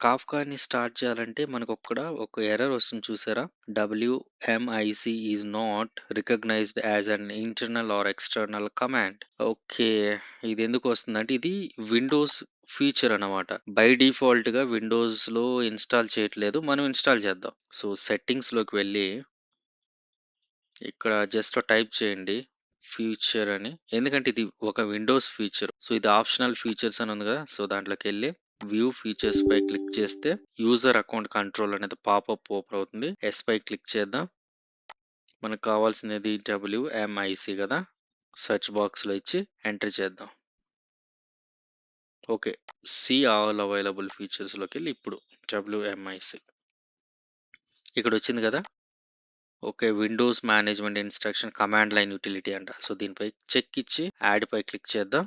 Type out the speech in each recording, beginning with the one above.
కాఫ్కాని start చేయాలంటే మనకొక్కడ ఒక error వస్తుంది చూసారా? WMIC is not recognized as an internal or external command. Okay. ఇదెందుకు వస్తుందంటే ఇది విండోస్ ఫీచర్ అనమాట. బై డిఫాల్ట్‌గా విండోస్‌లో ఇన్‌స్టాల్ చేయట్లేదు. మనం ఇన్‌స్టాల్ చేద్దాం. సో, సెట్టింగ్స్‌లోకి వెళ్ళి ఇక్కడ జస్ట్ టైప్ చేయండి ఫీచర్ అని. ఎందుకంటే ఇది ఒక విండోస్ ఫీచర్. సో, ఇది ఆప్షనల్ ఫీచర్స్ అని ఉంది కదా! సో, దాంట్లోకెళ్ళి వ్యూ ఫీచర్స్ పై క్లిక్ చేస్తే యూజర్ అకౌంట్ కంట్రోల్ అనేది పాపప్ ఓపెన్ అవుతుంది. యెస్ పై క్లిక్ చేద్దాం. మనకు కావాల్సినది డబ్ల్యూఎంఐసీ కదా! సెర్చ్ బాక్స్‌లో ఇచ్చి ఎంటర్ చేద్దాం. ఓకే. సీ ఆల్ అవైలబుల్ ఫీచర్స్‌లోకెళ్ళి ఇప్పుడు డబ్ల్యూఎంఐసీ. ఇక్కడొచ్చింది కదా! Okay. Windows management instruction command line utility అంట. సో, దీనిపై చెక్ ఇచ్చి యాడ్ పై క్లిక్ చేద్దాం.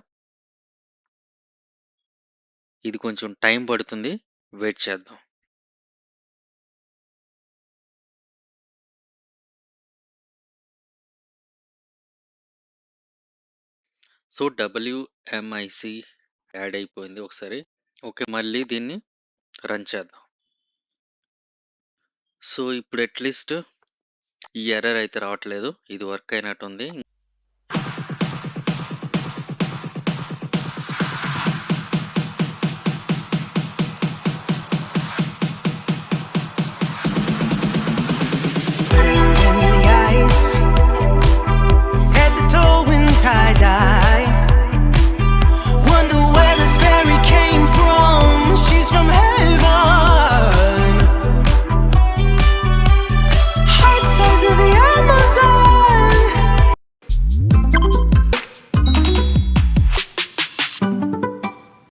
ఇది కొంచెం టైం పడుతుంది. వెయిట్ చేద్దాం. సో, డబ్ల్యూఎంఐసీ యాడ్ అయిపోయింది ఒకసారి. ఓకే. మళ్ళీ దీన్ని రన్ చేద్దాం. సో, ఇప్పుడు అట్‌లీస్ట్ ఈ ఎర్రర్ అయితే రావట్లేదు. ఇది వర్క్ అయినట్టుంది.